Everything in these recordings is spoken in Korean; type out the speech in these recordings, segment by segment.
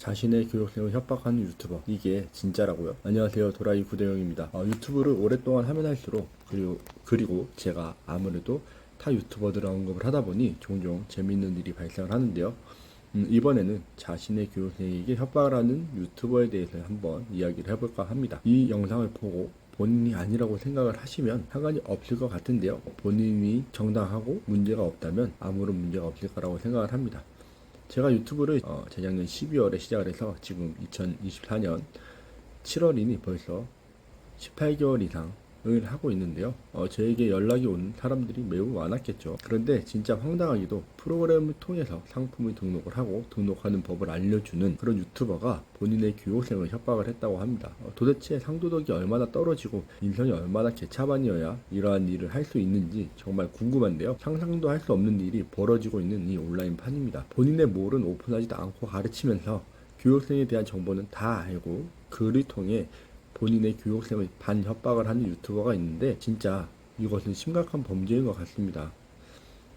자신의 교육생을 협박하는 유튜버, 이게 진짜라고요? 안녕하세요, 도라이 구대영입니다. 유튜브를 오랫동안 하면 할수록 그리고 제가 아무래도 타 유튜버들을 언급을 하다 보니 종종 재미있는 일이 발생을 하는데요. 이번에는 자신의 교육생에게 협박을 하는 유튜버에 대해서 한번 이야기를 해볼까 합니다. 이 영상을 보고 본인이 아니라고 생각을 하시면 상관이 없을 것 같은데요. 본인이 정당하고 문제가 없다면 아무런 문제가 없을 거라고 생각을 합니다. 제가 유튜브를 재작년 12월에 시작을 해서 지금 2024년 7월이니 벌써 18개월 이상을 하고 있는데요. 저에게 연락이 오는 사람들이 매우 많았겠죠. 그런데 진짜 황당하게도 프로그램을 통해서 상품을 등록을 하고 등록하는 법을 알려주는 그런 유튜버가 본인의 교육생을 협박을 했다고 합니다. 도대체 상도덕이 얼마나 떨어지고 인성이 얼마나 개차반이어야 이러한 일을 할 수 있는지 정말 궁금한데요. 상상도 할 수 없는 일이 벌어지고 있는 이 온라인판입니다. 본인의 몰은 오픈하지도 않고 가르치면서 교육생에 대한 정보는 다 알고 글을 통해 본인의 교육생을 반협박을 하는 유튜버가 있는데 진짜 이것은 심각한 범죄인 것 같습니다.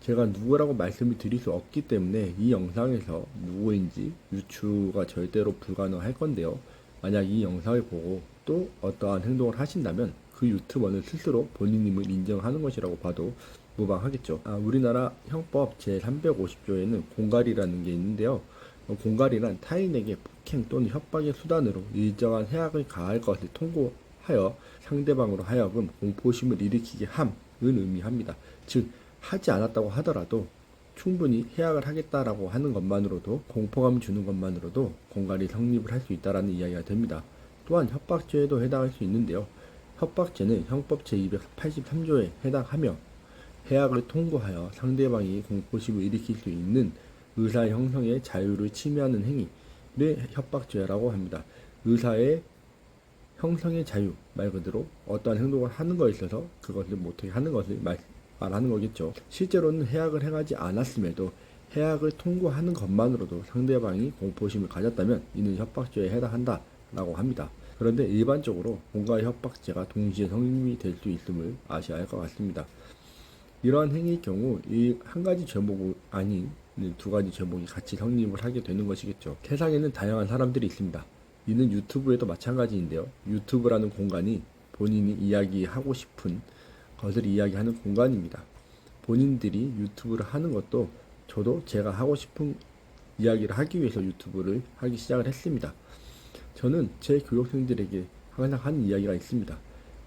제가 누구라고 말씀을 드릴 수 없기 때문에 이 영상에서 누구인지 유추가 절대로 불가능할 건데요. 만약 이 영상을 보고 또 어떠한 행동을 하신다면 그 유튜버는 스스로 본인임을 인정하는 것이라고 봐도 무방하겠죠. 우리나라 형법 제350조에는 공갈이라는 게 있는데요. 공갈이란 타인에게 폭행 또는 협박의 수단으로 일정한 해악을 가할 것을 통고하여 상대방으로 하여금 공포심을 일으키게 함을 의미합니다. 즉 하지 않았다고 하더라도 충분히 해악을 하겠다라고 하는 것만으로도, 공포감 주는 것만으로도 공갈이 성립을 할 수 있다라는 이야기가 됩니다. 또한 협박죄에도 해당할 수 있는데요. 협박죄는 형법 제283조에 해당하며 해악을 통고하여 상대방이 공포심을 일으킬 수 있는 의사 형성의 자유를 침해하는 행위를 협박죄라고 합니다. 의사의 형성의 자유 말 그대로 어떠한 행동을 하는 것에 있어서 그것을 못하게 하는 것을 말하는 거겠죠. 실제로는 해악을 행하지 않았음에도 해악을 통고하는 것만으로도 상대방이 공포심을 가졌다면 이는 협박죄에 해당한다라고 합니다. 그런데 일반적으로 공갈 협박죄가 동시에 성립이 될 수 있음을 아셔야 할 것 같습니다. 이러한 행위의 경우 이 한 가지 제목이 아닌 두 가지 제목이 같이 성립을 하게 되는 것이겠죠. 세상에는 다양한 사람들이 있습니다. 이는 유튜브에도 마찬가지인데요. 유튜브라는 공간이 본인이 이야기하고 싶은 것을 이야기하는 공간입니다. 본인들이 유튜브를 하는 것도 저도 제가 하고 싶은 이야기를 하기 위해서 유튜브를 하기 시작을 했습니다. 저는 제 교육생들에게 항상 하는 이야기가 있습니다.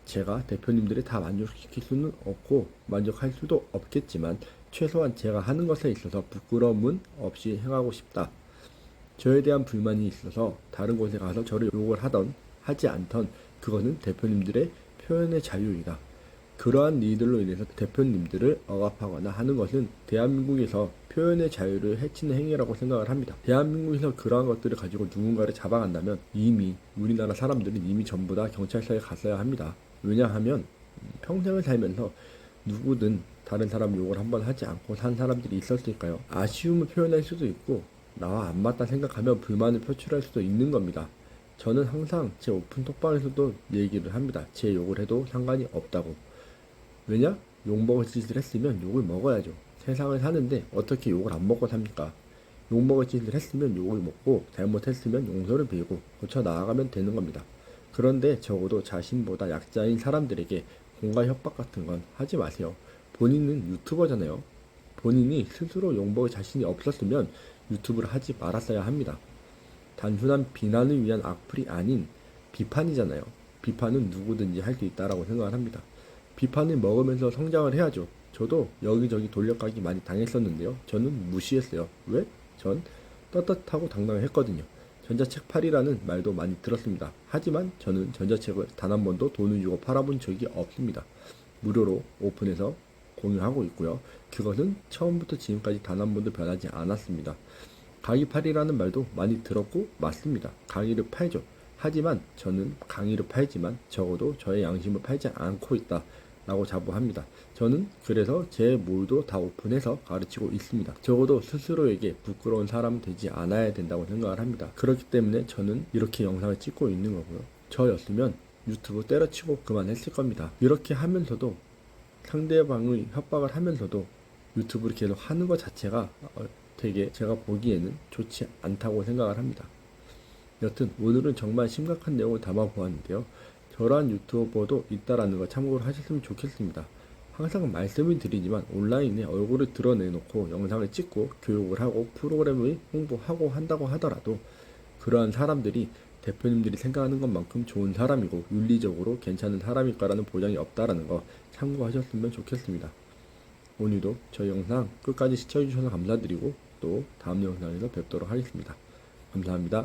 제가 대표님들을 다 만족시킬 수는 없고 만족할 수도 없겠지만 최소한 제가 하는 것에 있어서 부끄러움은 없이 행하고 싶다. 저에 대한 불만이 있어서 다른 곳에 가서 저를 욕을 하던 하지 않던 그것은 대표님들의 표현의 자유이다. 그러한 일들로 인해서 대표님들을 억압하거나 하는 것은 대한민국에서 표현의 자유를 해치는 행위라고 생각을 합니다. 대한민국에서 그러한 것들을 가지고 누군가를 잡아간다면 이미 우리나라 사람들은 이미 전부 다 경찰서에 갔어야 합니다. 왜냐하면 평생을 살면서 누구든 다른 사람 욕을 한번 하지 않고 산 사람들이 있었을까요? 아쉬움을 표현할 수도 있고 나와 안 맞다 생각하면 불만을 표출할 수도 있는 겁니다. 저는 항상 제 오픈 톡방에서도 얘기를 합니다. 제 욕을 해도 상관이 없다고. 왜냐? 욕먹을 짓을 했으면 욕을 먹어야죠. 세상을 사는데 어떻게 욕을 안 먹고 삽니까? 욕먹을 짓을 했으면 욕을 먹고 잘못했으면 용서를 빌고 고쳐 나아가면 되는 겁니다. 그런데 적어도 자신보다 약자인 사람들에게 공갈 협박 같은 건 하지 마세요. 본인은 유튜버잖아요. 본인이 스스로 욕먹을 자신이 없었으면 유튜브를 하지 말았어야 합니다. 단순한 비난을 위한 악플이 아닌 비판이잖아요. 비판은 누구든지 할 수 있다라고 생각을 합니다. 비판을 먹으면서 성장을 해야죠. 저도 여기저기 돌려가기 많이 당했었는데요. 저는 무시했어요. 왜? 전 떳떳하고 당당했거든요. 전자책 팔이라는 말도 많이 들었습니다. 하지만 저는 전자책을 단 한 번도 돈을 주고 팔아본 적이 없습니다. 무료로 오픈해서 공유하고 있고요. 그것은 처음부터 지금까지 단 한 번도 변하지 않았습니다. 강의팔이라는 말도 많이 들었고 맞습니다. 강의를 팔죠. 하지만 저는 강의를 팔지만 적어도 저의 양심을 팔지 않고 있다 라고 자부합니다. 저는 그래서 제 몰도 다 오픈해서 가르치고 있습니다. 적어도 스스로에게 부끄러운 사람은 되지 않아야 된다고 생각을 합니다. 그렇기 때문에 저는 이렇게 영상을 찍고 있는 거고요. 저였으면 유튜브 때려치고 그만했을 겁니다. 이렇게 하면서도 상대방의 협박을 하면서도 유튜브를 계속 하는 것 자체가 되게 제가 보기에는 좋지 않다고 생각을 합니다. 여튼 오늘은 정말 심각한 내용을 담아보았는데요. 저런 유튜버도 있다라는 거 참고를 하셨으면 좋겠습니다. 항상 말씀을 드리지만 온라인에 얼굴을 드러내놓고 영상을 찍고 교육을 하고 프로그램을 홍보하고 한다고 하더라도 그러한 사람들이 대표님들이 생각하는 것만큼 좋은 사람이고 윤리적으로 괜찮은 사람일까라는 보장이 없다라는 거 참고하셨으면 좋겠습니다. 오늘도 저희 영상 끝까지 시청해주셔서 감사드리고 또 다음 영상에서 뵙도록 하겠습니다. 감사합니다.